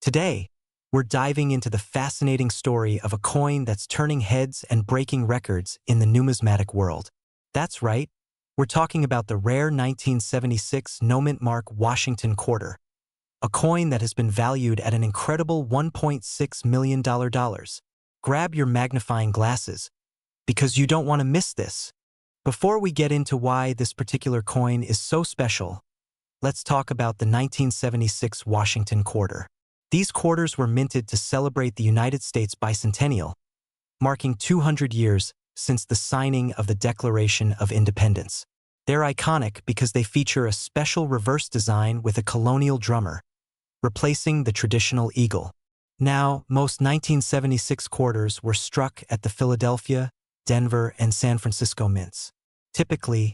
Today, we're diving into the fascinating story of a coin that's turning heads and breaking records in the numismatic world. That's right, we're talking about the rare 1976 no-mint mark Washington quarter, a coin that has been valued at an incredible $1.6 million. Grab your magnifying glasses, because you don't want to miss this. Before we get into why this particular coin is so special, let's talk about the 1976 Washington quarter. These quarters were minted to celebrate the United States bicentennial, marking 200 years since the signing of the Declaration of Independence. They're iconic because they feature a special reverse design with a colonial drummer, replacing the traditional eagle. Now, most 1976 quarters were struck at the Philadelphia, Denver, and San Francisco mints. Typically,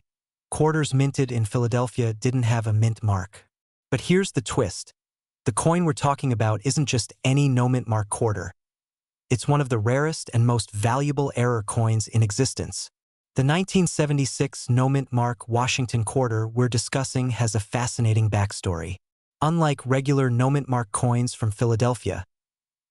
quarters minted in Philadelphia didn't have a mint mark. But here's the twist. The coin we're talking about isn't just any no-mint mark quarter. It's one of the rarest and most valuable error coins in existence. The 1976 no-mint mark Washington quarter we're discussing has a fascinating backstory. Unlike regular no-mint mark coins from Philadelphia,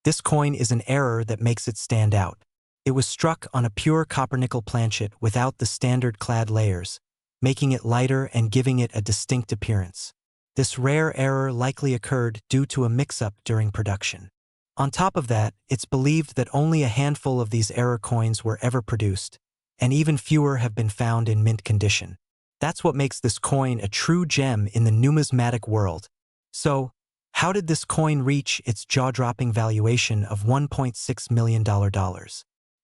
this coin is an error that makes it stand out. It was struck on a pure copper-nickel planchet without the standard clad layers, making it lighter and giving it a distinct appearance. This rare error likely occurred due to a mix-up during production. On top of that, it's believed that only a handful of these error coins were ever produced, and even fewer have been found in mint condition. That's what makes this coin a true gem in the numismatic world. So, how did this coin reach its jaw-dropping valuation of $1.6 million?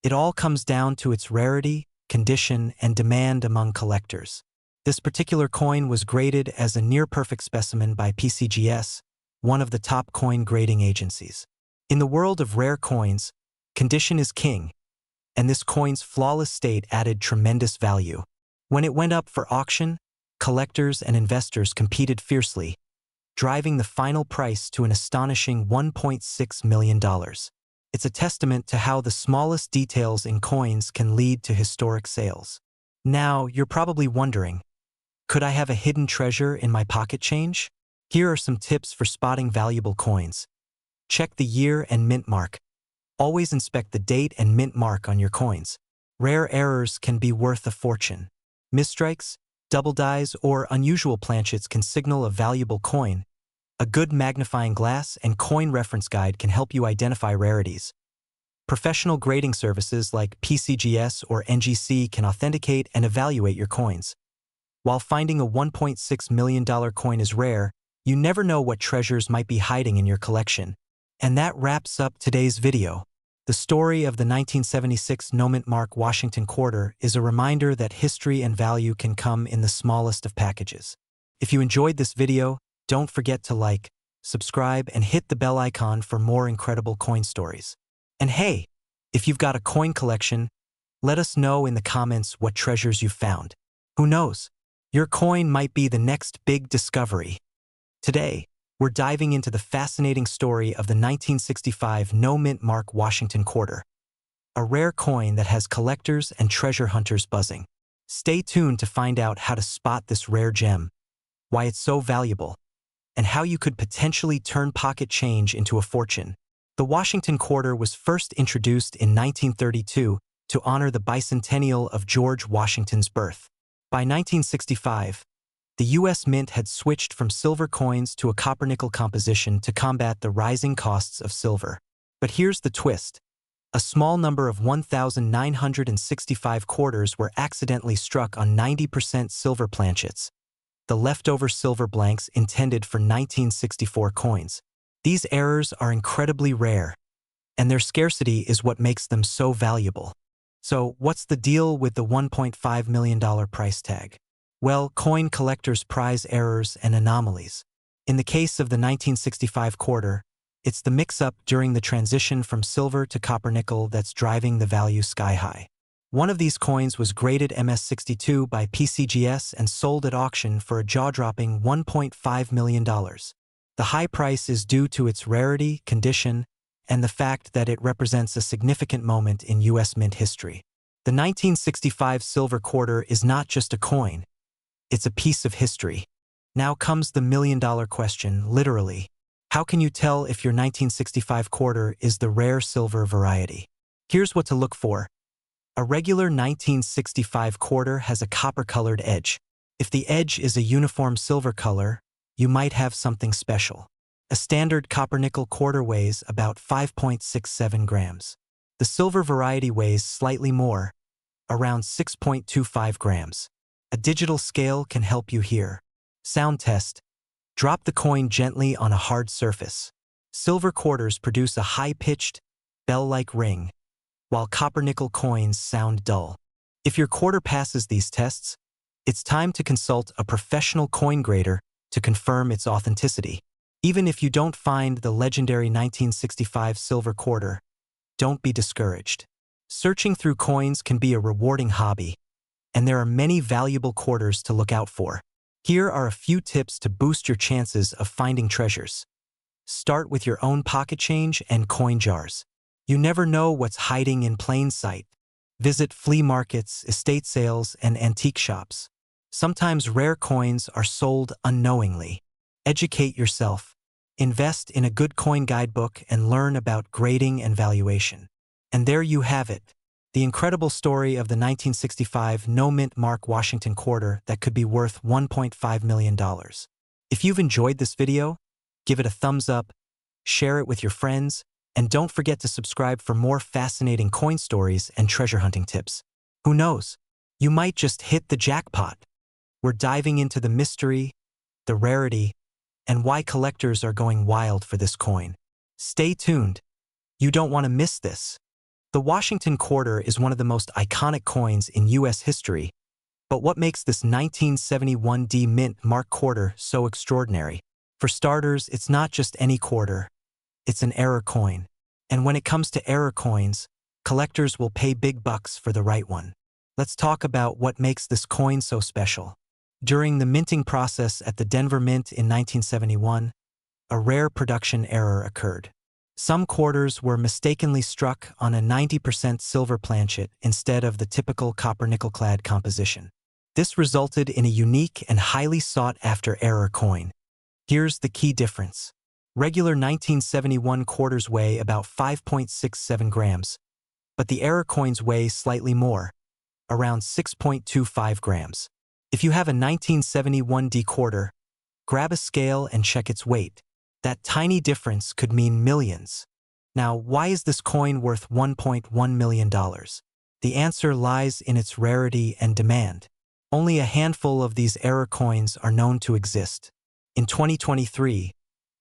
It all comes down to its rarity, condition, and demand among collectors. This particular coin was graded as a near-perfect specimen by PCGS, one of the top coin grading agencies. In the world of rare coins, condition is king, and this coin's flawless state added tremendous value. When it went up for auction, collectors and investors competed fiercely, driving the final price to an astonishing $1.6 million. It's a testament to how the smallest details in coins can lead to historic sales. Now, you're probably wondering, could I have a hidden treasure in my pocket change? Here are some tips for spotting valuable coins. Check the year and mint mark. Always inspect the date and mint mark on your coins. Rare errors can be worth a fortune. Misstrikes, double dies, or unusual planchets can signal a valuable coin. A good magnifying glass and coin reference guide can help you identify rarities. Professional grading services like PCGS or NGC can authenticate and evaluate your coins. While finding a $1.6 million coin is rare, you never know what treasures might be hiding in your collection. And that wraps up today's video. The story of the 1976 no-mint mark Washington quarter is a reminder that history and value can come in the smallest of packages. If you enjoyed this video, don't forget to like, subscribe, and hit the bell icon for more incredible coin stories. And hey, if you've got a coin collection, let us know in the comments what treasures you've found. Who knows? Your coin might be the next big discovery. Today, we're diving into the fascinating story of the 1965 no-mint mark Washington quarter, a rare coin that has collectors and treasure hunters buzzing. Stay tuned to find out how to spot this rare gem, why it's so valuable, and how you could potentially turn pocket change into a fortune. The Washington quarter was first introduced in 1932 to honor the bicentennial of George Washington's birth. By 1965, the U.S. Mint had switched from silver coins to a copper-nickel composition to combat the rising costs of silver. But here's the twist. A small number of 1,965 quarters were accidentally struck on 90% silver planchets, the leftover silver blanks intended for 1964 coins. These errors are incredibly rare, and their scarcity is what makes them so valuable. So, what's the deal with the $1.5 million price tag? Well, coin collectors prize errors and anomalies. In the case of the 1965 quarter, it's the mix-up during the transition from silver to copper-nickel that's driving the value sky-high. One of these coins was graded MS62 by PCGS and sold at auction for a jaw-dropping $1.5 million. The high price is due to its rarity, condition, and the fact that it represents a significant moment in U.S. Mint history. The 1965 silver quarter is not just a coin, it's a piece of history. Now comes the million-dollar question, literally. How can you tell if your 1965 quarter is the rare silver variety? Here's what to look for. A regular 1965 quarter has a copper-colored edge. If the edge is a uniform silver color, you might have something special. A standard copper-nickel quarter weighs about 5.67 grams. The silver variety weighs slightly more, around 6.25 grams. A digital scale can help you here. Sound test. Drop the coin gently on a hard surface. Silver quarters produce a high-pitched, bell-like ring, while copper-nickel coins sound dull. If your quarter passes these tests, it's time to consult a professional coin grader to confirm its authenticity. Even if you don't find the legendary 1965 silver quarter, don't be discouraged. Searching through coins can be a rewarding hobby, and there are many valuable quarters to look out for. Here are a few tips to boost your chances of finding treasures. Start with your own pocket change and coin jars. You never know what's hiding in plain sight. Visit flea markets, estate sales, and antique shops. Sometimes rare coins are sold unknowingly. Educate yourself. Invest in a good coin guidebook and learn about grading and valuation. And there you have it, the incredible story of the 1965 no-mint Mark Washington quarter that could be worth $1.5 million. If you've enjoyed this video, give it a thumbs up, share it with your friends, and don't forget to subscribe for more fascinating coin stories and treasure hunting tips. Who knows? You might just hit the jackpot. We're diving into the mystery, the rarity, and why collectors are going wild for this coin. Stay tuned. You don't want to miss this. The Washington quarter is one of the most iconic coins in U.S. history, but what makes this 1971 D Mint Mark quarter so extraordinary? For starters, it's not just any quarter. It's an error coin. And when it comes to error coins, collectors will pay big bucks for the right one. Let's talk about what makes this coin so special. During the minting process at the Denver Mint in 1971, a rare production error occurred. Some quarters were mistakenly struck on a 90% silver planchet instead of the typical copper-nickel-clad composition. This resulted in a unique and highly sought-after error coin. Here's the key difference. Regular 1971 quarters weigh about 5.67 grams, but the error coins weigh slightly more, around 6.25 grams. If you have a 1971 D quarter, grab a scale and check its weight. That tiny difference could mean millions. Now, why is this coin worth $1.1 million? The answer lies in its rarity and demand. Only a handful of these error coins are known to exist. In 2023,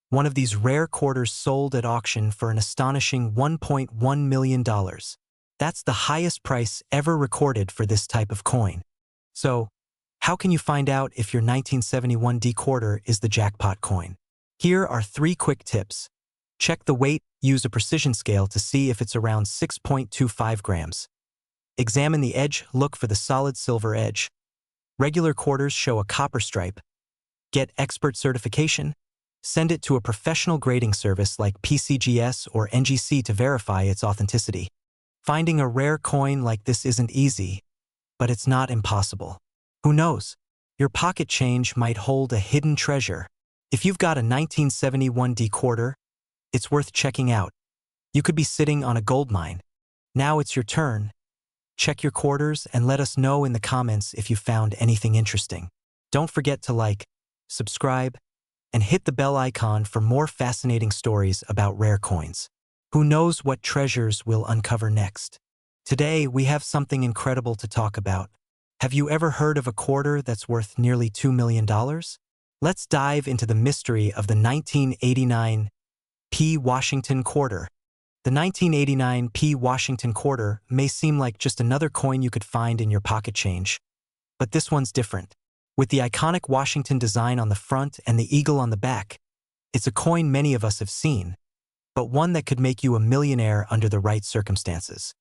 one of these rare quarters sold at auction for an astonishing $1.1 million. That's the highest price ever recorded for this type of coin. So, how can you find out if your 1971 D quarter is the jackpot coin? Here are 3 quick tips. Check the weight, use a precision scale to see if it's around 6.25 grams. Examine the edge, look for the solid silver edge. Regular quarters show a copper stripe. Get expert certification. Send it to a professional grading service like PCGS or NGC to verify its authenticity. Finding a rare coin like this isn't easy, but it's not impossible. Who knows? Your pocket change might hold a hidden treasure. If you've got a 1971 D quarter, it's worth checking out. You could be sitting on a gold mine. Now it's your turn. Check your quarters and let us know in the comments if you found anything interesting. Don't forget to like, subscribe, and hit the bell icon for more fascinating stories about rare coins. Who knows what treasures we'll uncover next? Today, we have something incredible to talk about. Have you ever heard of a quarter that's worth nearly $2 million? Let's dive into the mystery of the 1989 P. Washington quarter. The 1989 P. Washington quarter may seem like just another coin you could find in your pocket change, but this one's different. With the iconic Washington design on the front and the eagle on the back, it's a coin many of us have seen, but one that could make you a millionaire under the right circumstances.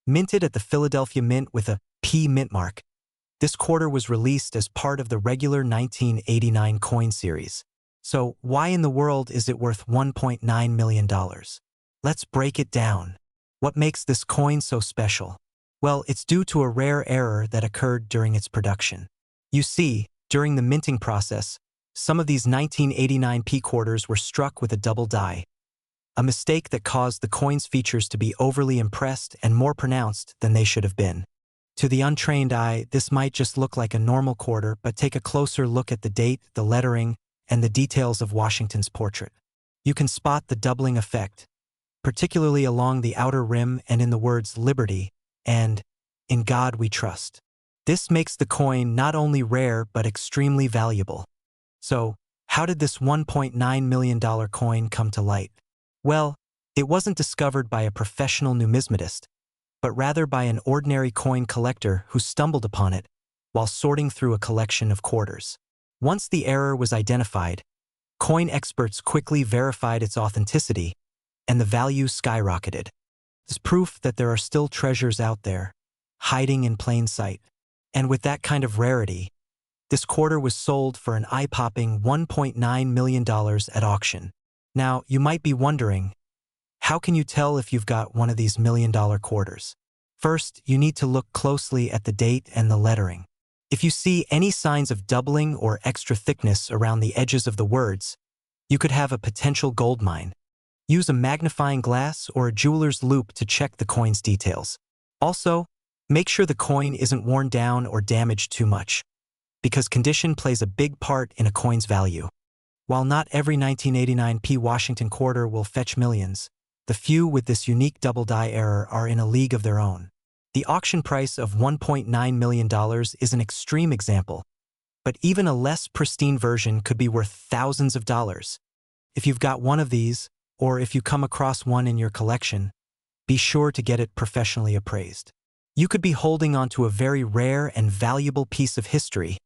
Minted at the Philadelphia Mint with a P mint mark, this quarter was released as part of the regular 1989 coin series. So why in the world is it worth $1.9 million? Let's break it down. What makes this coin so special? Well, it's due to a rare error that occurred during its production. You see, during the minting process, some of these 1989 P quarters were struck with a double die, a mistake that caused the coin's features to be overly impressed and more pronounced than they should have been. To the untrained eye, this might just look like a normal quarter, but take a closer look at the date, the lettering, and the details of Washington's portrait. You can spot the doubling effect, particularly along the outer rim and in the words "Liberty" and "In God We Trust." This makes the coin not only rare but extremely valuable. So, how did this $1.9 million coin come to light? Well, it wasn't discovered by a professional numismatist, but rather by an ordinary coin collector who stumbled upon it while sorting through a collection of quarters. Once the error was identified, coin experts quickly verified its authenticity, and the value skyrocketed. It's proof that there are still treasures out there, hiding in plain sight. And with that kind of rarity, this quarter was sold for an eye-popping $1.9 million at auction. Now, you might be wondering, how can you tell if you've got one of these million-dollar quarters? First, you need to look closely at the date and the lettering. If you see any signs of doubling or extra thickness around the edges of the words, you could have a potential gold mine. Use a magnifying glass or a jeweler's loupe to check the coin's details. Also, make sure the coin isn't worn down or damaged too much, because condition plays a big part in a coin's value. While not every 1989 P Washington quarter will fetch millions, the few with this unique double die error are in a league of their own. The auction price of $1.9 million is an extreme example, but even a less pristine version could be worth thousands of dollars. If you've got one of these, or if you come across one in your collection, be sure to get it professionally appraised. You could be holding onto a very rare and valuable piece of history.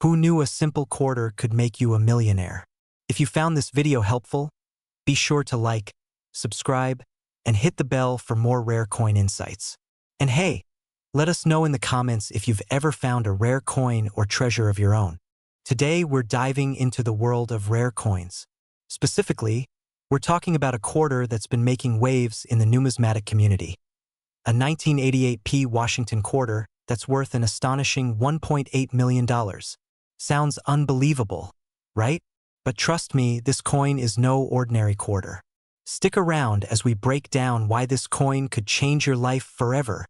Who knew a simple quarter could make you a millionaire? If you found this video helpful, be sure to like, subscribe, and hit the bell for more rare coin insights. And hey, let us know in the comments if you've ever found a rare coin or treasure of your own. Today, we're diving into the world of rare coins. Specifically, we're talking about a quarter that's been making waves in the numismatic community. A 1988 P Washington quarter that's worth an astonishing $1.8 million. Sounds unbelievable, right? But trust me, this coin is no ordinary quarter. Stick around as we break down why this coin could change your life forever.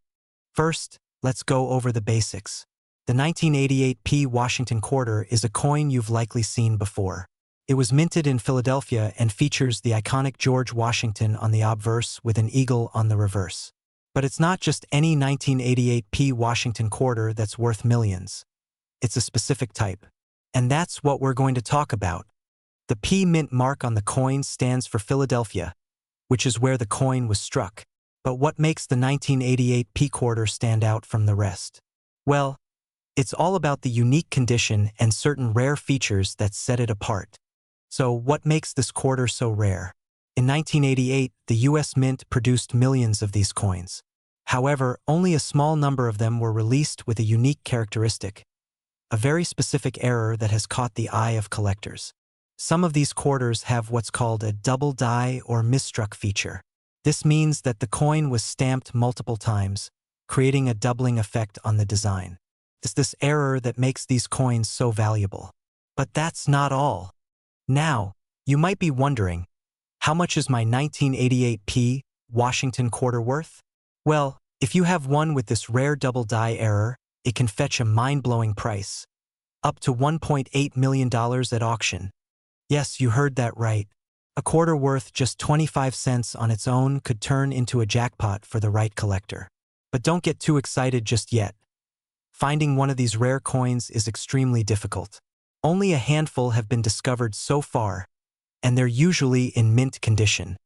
First, let's go over the basics. The 1988 P Washington quarter is a coin you've likely seen before. It was minted in Philadelphia and features the iconic George Washington on the obverse with an eagle on the reverse. But it's not just any 1988 P Washington quarter that's worth millions. It's a specific type. And that's what we're going to talk about. The P mint mark on the coin stands for Philadelphia, which is where the coin was struck. But what makes the 1988 P quarter stand out from the rest? Well, it's all about the unique condition and certain rare features that set it apart. So what makes this quarter so rare? In 1988, the US Mint produced millions of these coins. However, only a small number of them were released with a unique characteristic, a very specific error that has caught the eye of collectors. Some of these quarters have what's called a double die or misstruck feature. This means that the coin was stamped multiple times, creating a doubling effect on the design. It's this error that makes these coins so valuable. But that's not all. Now, you might be wondering, how much is my 1988 P Washington quarter worth? Well, if you have one with this rare double die error, it can fetch a mind-blowing price, up to $1.8 million at auction. Yes, you heard that right. A quarter worth just 25 cents on its own could turn into a jackpot for the right collector. But don't get too excited just yet. Finding one of these rare coins is extremely difficult. Only a handful have been discovered so far, and they're usually in mint condition.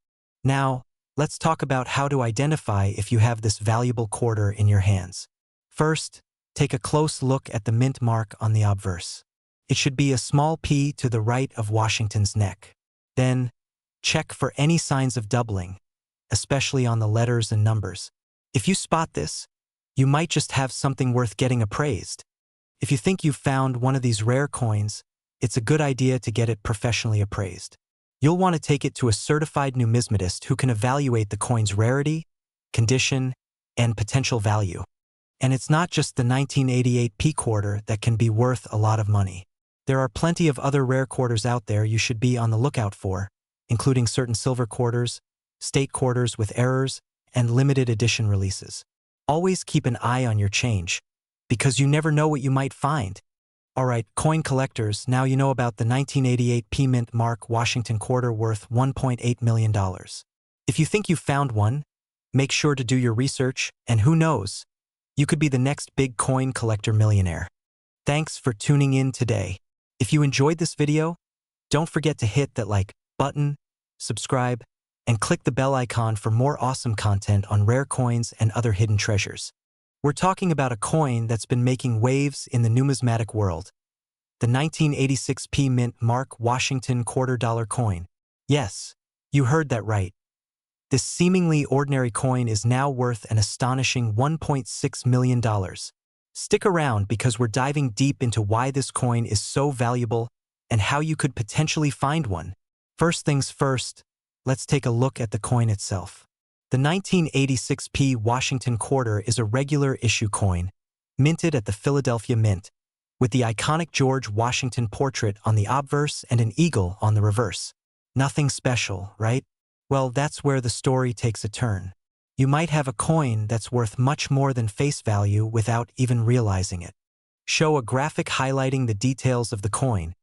Now, let's talk about how to identify if you have this valuable quarter in your hands. First, take a close look at the mint mark on the obverse. It should be a small P to the right of Washington's neck. Then, check for any signs of doubling, especially on the letters and numbers. If you spot this, you might just have something worth getting appraised. If you think you've found one of these rare coins, it's a good idea to get it professionally appraised. You'll want to take it to a certified numismatist who can evaluate the coin's rarity, condition, and potential value. And it's not just the 1988 P quarter that can be worth a lot of money. There are plenty of other rare quarters out there you should be on the lookout for, including certain silver quarters, state quarters with errors, and limited edition releases. Always keep an eye on your change, because you never know what you might find. Alright, coin collectors, now you know about the 1988 P Mint Mark Washington quarter worth $1.8 million. If you think you've found one, make sure to do your research, and who knows, you could be the next big coin collector millionaire. Thanks for tuning in today. If you enjoyed this video, don't forget to hit that like button, subscribe, and click the bell icon for more awesome content on rare coins and other hidden treasures. We're talking about a coin that's been making waves in the numismatic world. The 1986 P Mint Mark Washington $quarter coin. Yes, you heard that right. This seemingly ordinary coin is now worth an astonishing $1.6 million. Stick around because we're diving deep into why this coin is so valuable and how you could potentially find one. First things first, let's take a look at the coin itself. The 1986 P Washington quarter is a regular issue coin, minted at the Philadelphia Mint, with the iconic George Washington portrait on the obverse and an eagle on the reverse. Nothing special, right? Well, that's where the story takes a turn. You might have a coin that's worth much more than face value without even realizing it. Show a graphic highlighting the details of the coin,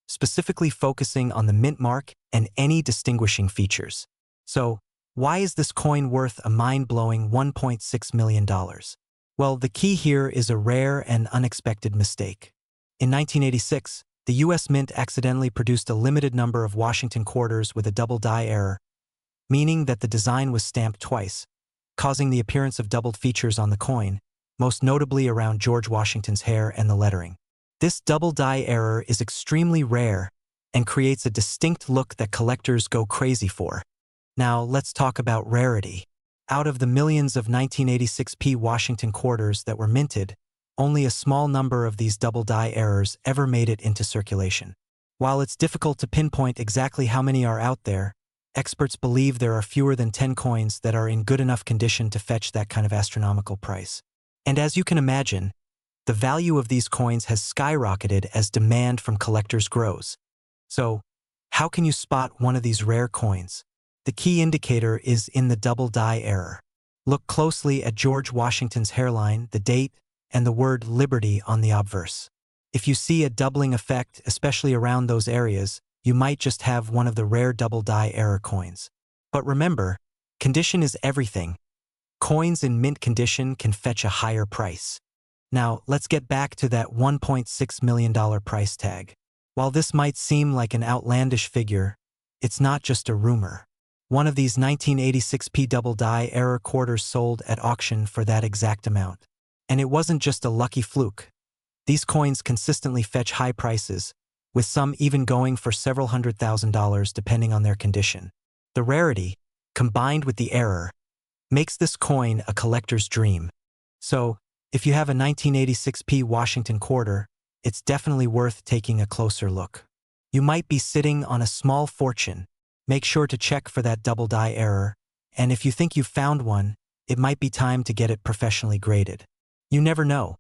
specifically focusing on the mint mark and any distinguishing features. So, why is this coin worth a mind-blowing $1.6 million? Well, the key here is a rare and unexpected mistake. In 1986, the U.S. Mint accidentally produced a limited number of Washington quarters with a double die error, meaning that the design was stamped twice, causing the appearance of doubled features on the coin, most notably around George Washington's hair and the lettering. This double die error is extremely rare and creates a distinct look that collectors go crazy for. Now, let's talk about rarity. Out of the millions of 1986 P Washington quarters that were minted, only a small number of these double die errors ever made it into circulation. While it's difficult to pinpoint exactly how many are out there, experts believe there are fewer than 10 coins that are in good enough condition to fetch that kind of astronomical price. And as you can imagine, the value of these coins has skyrocketed as demand from collectors grows. So, how can you spot one of these rare coins? The key indicator is in the double die error. Look closely at George Washington's hairline, the date, and the word Liberty on the obverse. If you see a doubling effect, especially around those areas, you might just have one of the rare double die error coins. But remember, condition is everything. Coins in mint condition can fetch a higher price. Now, let's get back to that $1.6 million price tag. While this might seem like an outlandish figure, it's not just a rumor. One of these 1986 P double die error quarters sold at auction for that exact amount. And it wasn't just a lucky fluke. These coins consistently fetch high prices, with some even going for several $100,000 depending on their condition. The rarity, combined with the error, makes this coin a collector's dream. So, if you have a 1986 P Washington quarter, it's definitely worth taking a closer look. You might be sitting on a small fortune. Make sure to check for that double die error, and if you think you've found one, it might be time to get it professionally graded. You never know.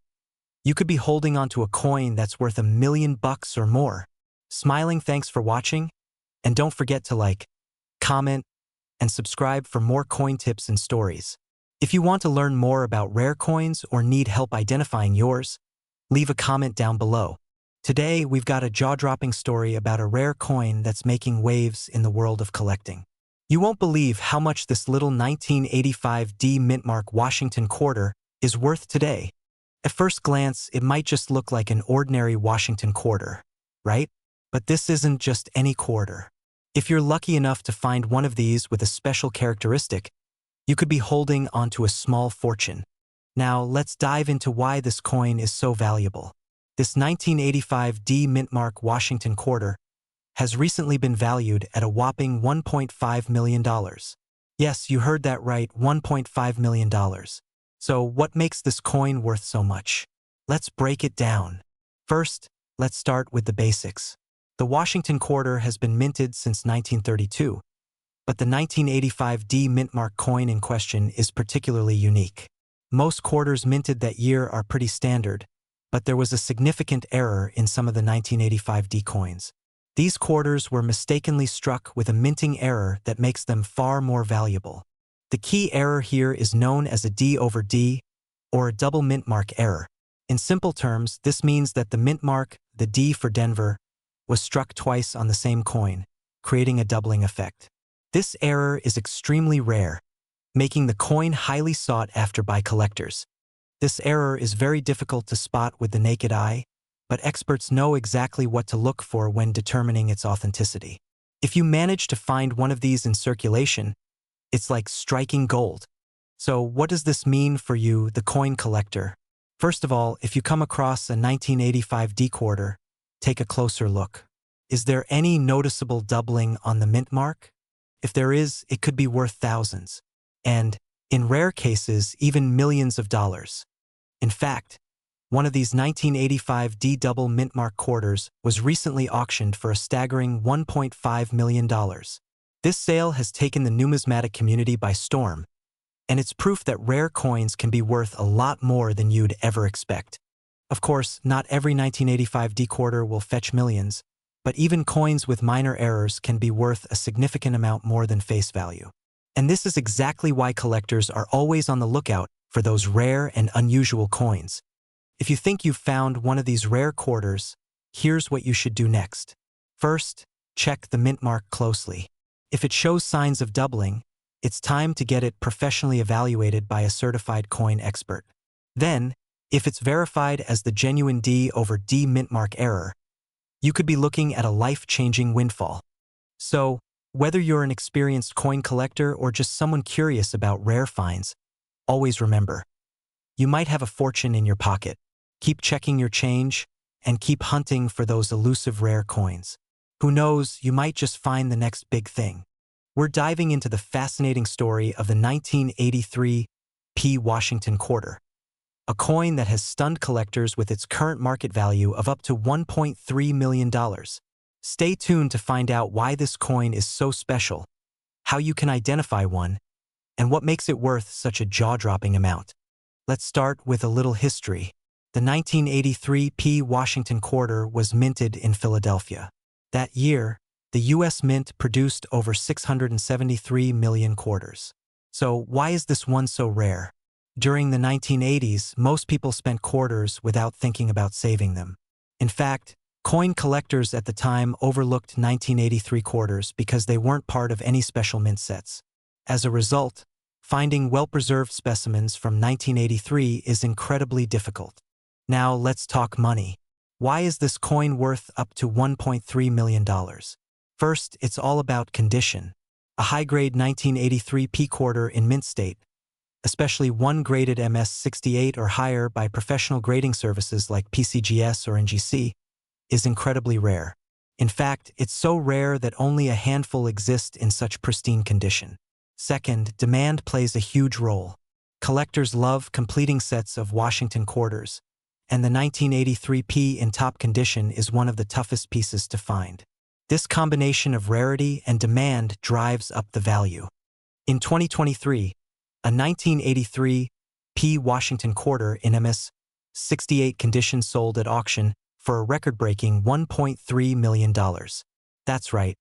You could be holding onto a coin that's worth $1 million or more. Smiling, thanks for watching, and don't forget to like, comment, and subscribe for more coin tips and stories. If you want to learn more about rare coins or need help identifying yours, leave a comment down below. Today, we've got a jaw-dropping story about a rare coin that's making waves in the world of collecting. You won't believe how much this little 1985 D Mint Mark Washington quarter is worth today. At first glance, it might just look like an ordinary Washington quarter, right? But this isn't just any quarter. If you're lucky enough to find one of these with a special characteristic, you could be holding onto a small fortune. Now, let's dive into why this coin is so valuable. This 1985 D Mint Mark Washington quarter has recently been valued at a whopping $1.5 million. Yes, you heard that right, $1.5 million. So what makes this coin worth so much? Let's break it down. First, let's start with the basics. The Washington quarter has been minted since 1932, but the 1985 D Mint Mark coin in question is particularly unique. Most quarters minted that year are pretty standard, But there was a significant error in some of the 1985 D coins. These quarters were mistakenly struck with a minting error that makes them far more valuable. The key error here is known as a D over D, or a double mint mark error. In simple terms, this means that the mint mark, the D for Denver, was struck twice on the same coin, creating a doubling effect. This error is extremely rare, making the coin highly sought after by collectors. This error is very difficult to spot with the naked eye, but experts know exactly what to look for when determining its authenticity. If you manage to find one of these in circulation, it's like striking gold. So what does this mean for you, the coin collector? First of all, if you come across a 1985 D quarter, take a closer look. Is there any noticeable doubling on the mint mark? If there is, it could be worth thousands, and, in rare cases, even millions of dollars. In fact, one of these 1985 D double mint mark quarters was recently auctioned for a staggering $1.5 million. This sale has taken the numismatic community by storm, and it's proof that rare coins can be worth a lot more than you'd ever expect. Of course, not every 1985 D quarter will fetch millions, but even coins with minor errors can be worth a significant amount more than face value. And this is exactly why collectors are always on the lookout for those rare and unusual coins. If you think you've found one of these rare quarters, here's what you should do next. First, check the mint mark closely. If it shows signs of doubling, it's time to get it professionally evaluated by a certified coin expert. Then, if it's verified as the genuine D over D mint mark error, you could be looking at a life-changing windfall. So, whether you're an experienced coin collector or just someone curious about rare finds, always remember, you might have a fortune in your pocket. Keep checking your change and keep hunting for those elusive rare coins. Who knows, you might just find the next big thing. We're diving into the fascinating story of the 1983 P. Washington quarter, a coin that has stunned collectors with its current market value of up to $1.3 million. Stay tuned to find out why this coin is so special, how you can identify one, and what makes it worth such a jaw-dropping amount. Let's start with a little history. The 1983 P. Washington quarter was minted in Philadelphia. That year, the U.S. Mint produced over 673 million quarters. So why is this one so rare? During the 1980s, most people spent quarters without thinking about saving them. In fact, coin collectors at the time overlooked 1983 quarters because they weren't part of any special mint sets. As a result, finding well-preserved specimens from 1983 is incredibly difficult. Now let's talk money. Why is this coin worth up to $1.3 million? First, it's all about condition. A high-grade 1983 P quarter in mint state, especially one graded MS68 or higher by professional grading services like PCGS or NGC, is incredibly rare. In fact, it's so rare that only a handful exist in such pristine condition. Second, demand plays a huge role. Collectors love completing sets of Washington quarters, and the 1983 P in top condition is one of the toughest pieces to find. This combination of rarity and demand drives up the value. In 2023, a 1983 P Washington quarter in MS68 condition sold at auction for a record-breaking $1.3 million. That's right,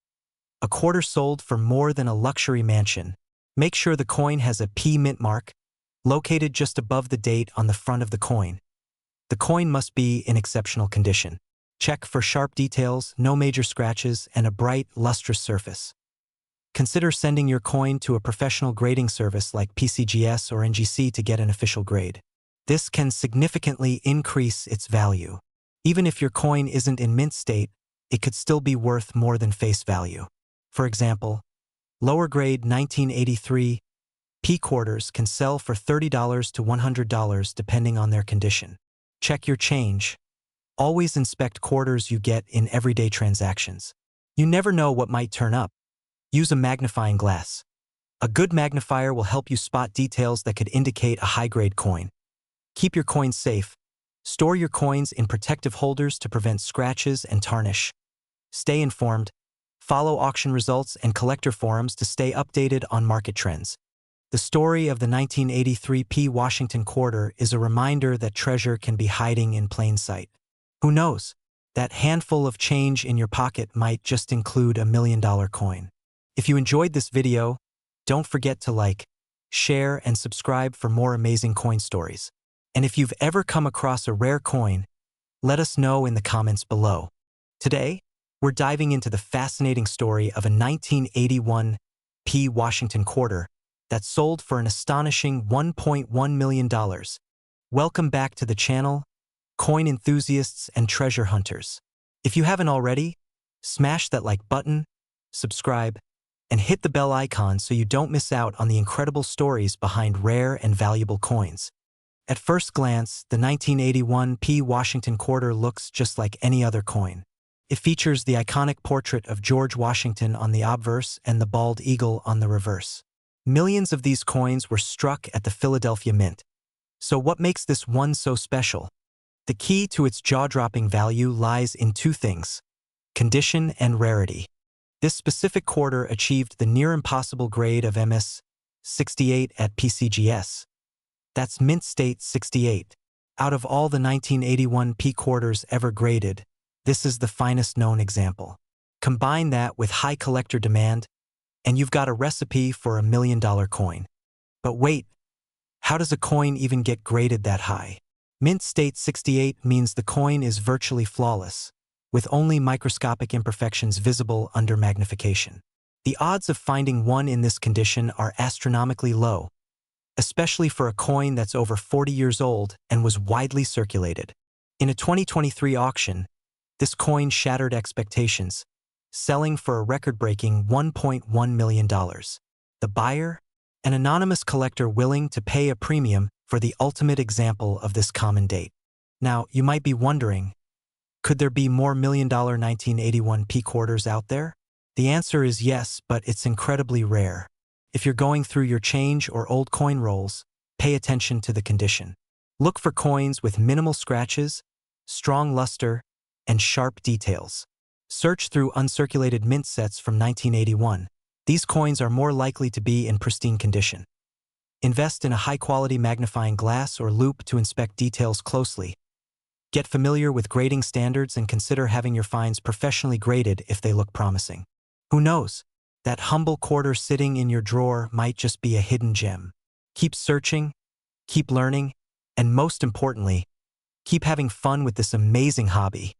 a quarter sold for more than a luxury mansion. Make sure the coin has a P mint mark, located just above the date on the front of the coin. The coin must be in exceptional condition. Check for sharp details, no major scratches, and a bright, lustrous surface. Consider sending your coin to a professional grading service like PCGS or NGC to get an official grade. This can significantly increase its value. Even if your coin isn't in mint state, it could still be worth more than face value. For example, lower-grade 1983 P quarters can sell for $30 to $100 depending on their condition. Check your change. Always inspect quarters you get in everyday transactions. You never know what might turn up. Use a magnifying glass. A good magnifier will help you spot details that could indicate a high-grade coin. Keep your coins safe. Store your coins in protective holders to prevent scratches and tarnish. Stay informed. Follow auction results and collector forums to stay updated on market trends. The story of the 1983 P. Washington quarter is a reminder that treasure can be hiding in plain sight. Who knows? That handful of change in your pocket might just include a $1,000,000 coin. If you enjoyed this video, don't forget to like, share, and subscribe for more amazing coin stories. And if you've ever come across a rare coin, let us know in the comments below. Today, we're diving into the fascinating story of a 1981 P. Washington quarter that sold for an astonishing $1.1 million. Welcome back to the channel, coin enthusiasts and treasure hunters. If you haven't already, smash that like button, subscribe, and hit the bell icon so you don't miss out on the incredible stories behind rare and valuable coins. At first glance, the 1981 P. Washington quarter looks just like any other coin. It features the iconic portrait of George Washington on the obverse and the bald eagle on the reverse. Millions of these coins were struck at the Philadelphia Mint. So what makes this one so special? The key to its jaw-dropping value lies in two things: condition and rarity. This specific quarter achieved the near-impossible grade of MS 68 at PCGS. That's Mint State 68. Out of all the 1981 P quarters ever graded, this is the finest known example. Combine that with high collector demand, and you've got a recipe for a $1,000,000 coin. But wait, how does a coin even get graded that high? Mint State 68 means the coin is virtually flawless, with only microscopic imperfections visible under magnification. The odds of finding one in this condition are astronomically low, especially for a coin that's over 40 years old and was widely circulated. In a 2023 auction, this coin shattered expectations, selling for a record-breaking $1.1 million. The buyer? An anonymous collector willing to pay a premium for the ultimate example of this common date. Now, you might be wondering, could there be more $1,000,000 1981 P quarters out there? The answer is yes, but it's incredibly rare. If you're going through your change or old coin rolls, pay attention to the condition. Look for coins with minimal scratches, strong luster, and sharp details. Search through uncirculated mint sets from 1981. These coins are more likely to be in pristine condition. Invest in a high-quality magnifying glass or loupe to inspect details closely. Get familiar with grading standards and consider having your finds professionally graded if they look promising. Who knows? That humble quarter sitting in your drawer might just be a hidden gem. Keep searching, keep learning, and most importantly, keep having fun with this amazing hobby.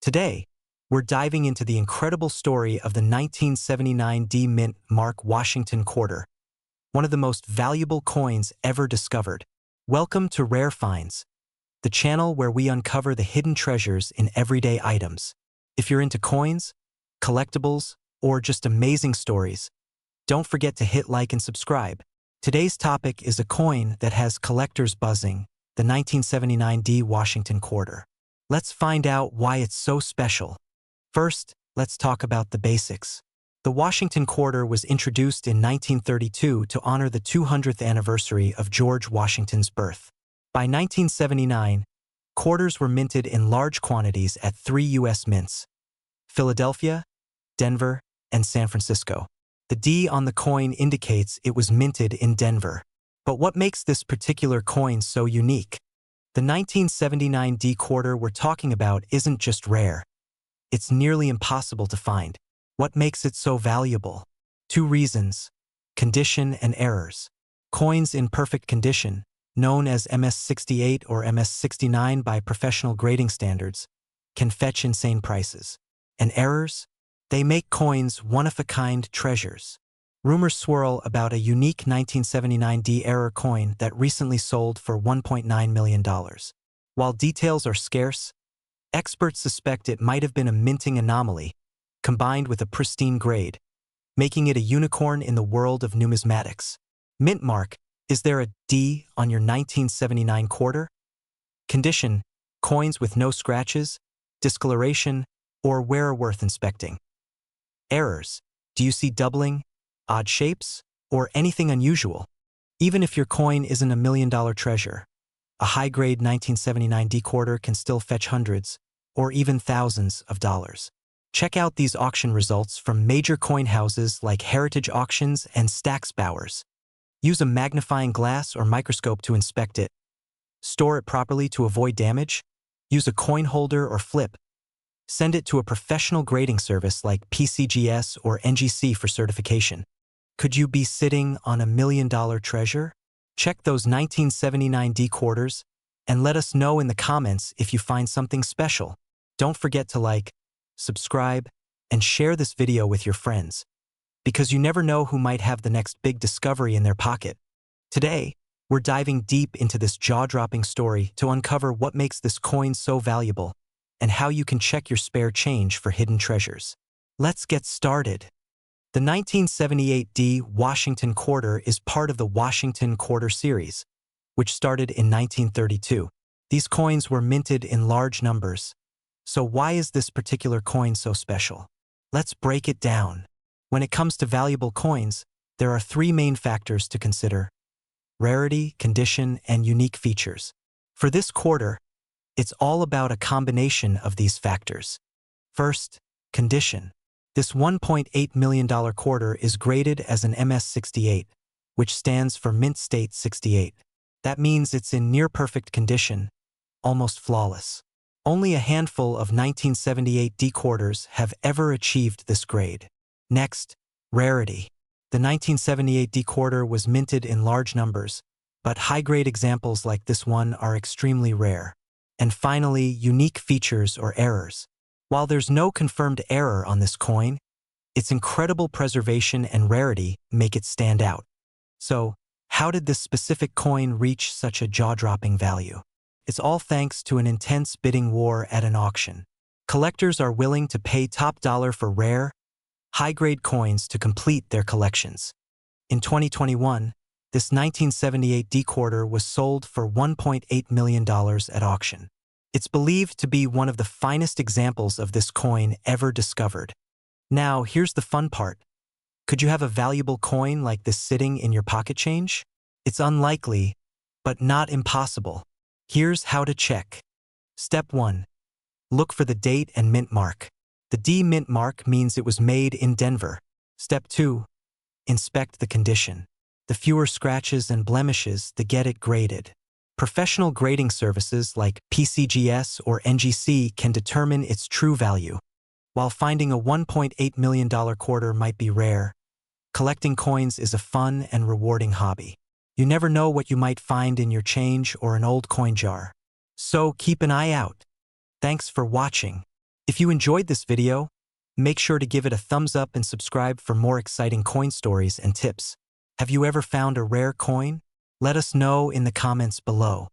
Today, we're diving into the incredible story of the 1979 D Mint Mark Washington quarter, one of the most valuable coins ever discovered. Welcome to Rare Finds, the channel where we uncover the hidden treasures in everyday items. If you're into coins, collectibles, or just amazing stories, don't forget to hit like and subscribe. Today's topic is a coin that has collectors buzzing, the 1979 D Washington quarter. Let's find out why it's so special. First, let's talk about the basics. The Washington quarter was introduced in 1932 to honor the 200th anniversary of George Washington's birth. By 1979, quarters were minted in large quantities at 3 U.S. mints: Philadelphia, Denver, and San Francisco. The D on the coin indicates it was minted in Denver. But what makes this particular coin so unique? The 1979 D quarter we're talking about isn't just rare. It's nearly impossible to find. What makes it so valuable? Two reasons: condition and errors. Coins in perfect condition, known as MS68 or MS69 by professional grading standards, can fetch insane prices. And errors? They make coins one-of-a-kind treasures. Rumors swirl about a unique 1979 D error coin that recently sold for $1.9 million. While details are scarce, experts suspect it might have been a minting anomaly, combined with a pristine grade, making it a unicorn in the world of numismatics. Mint mark: is there a D on your 1979 quarter? Condition: coins with no scratches, discoloration, or wear worth inspecting. Errors: do you see doubling, odd shapes, or anything unusual? Even if your coin isn't a $1,000,000 treasure, a high-grade 1979 D quarter can still fetch hundreds, or even thousands of dollars. Check out these auction results from major coin houses like Heritage Auctions and Stack's Bowers. Use a magnifying glass or microscope to inspect it. Store it properly to avoid damage. Use a coin holder or flip. Send it to a professional grading service like PCGS or NGC for certification. Could you be sitting on $1 million treasure? Check those 1979 D quarters and let us know in the comments if you find something special. Don't forget to like, subscribe, and share this video with your friends, because you never know who might have the next big discovery in their pocket. Today, we're diving deep into this jaw-dropping story to uncover what makes this coin so valuable and how you can check your spare change for hidden treasures. Let's get started. The 1978 D Washington quarter is part of the Washington quarter series, which started in 1932. These coins were minted in large numbers. So why is this particular coin so special? Let's break it down. When it comes to valuable coins, there are three main factors to consider: rarity, condition, and unique features. For this quarter, it's all about a combination of these factors. First, condition. This $1.8 million quarter is graded as an MS-68, which stands for Mint State 68. That means it's in near-perfect condition, almost flawless. Only a handful of 1978 D quarters have ever achieved this grade. Next, rarity. The 1978 D quarter was minted in large numbers, but high-grade examples like this one are extremely rare. And finally, unique features or errors. While there's no confirmed error on this coin, its incredible preservation and rarity make it stand out. So, how did this specific coin reach such a jaw-dropping value? It's all thanks to an intense bidding war at an auction. Collectors are willing to pay top dollar for rare, high-grade coins to complete their collections. In 2021, this 1978 D quarter was sold for $1.8 million at auction. It's believed to be one of the finest examples of this coin ever discovered. Now, here's the fun part. Could you have a valuable coin like this sitting in your pocket change? It's unlikely, but not impossible. Here's how to check. Step 1. Look for the date and mint mark. The D mint mark means it was made in Denver. Step 2. Inspect the condition. The fewer scratches and blemishes, the get it graded. Professional grading services like PCGS or NGC can determine its true value. While finding a $1.8 million quarter might be rare, collecting coins is a fun and rewarding hobby. You never know what you might find in your change or an old coin jar. So keep an eye out. Thanks for watching. If you enjoyed this video, make sure to give it a thumbs up and subscribe for more exciting coin stories and tips. Have you ever found a rare coin? Let us know in the comments below.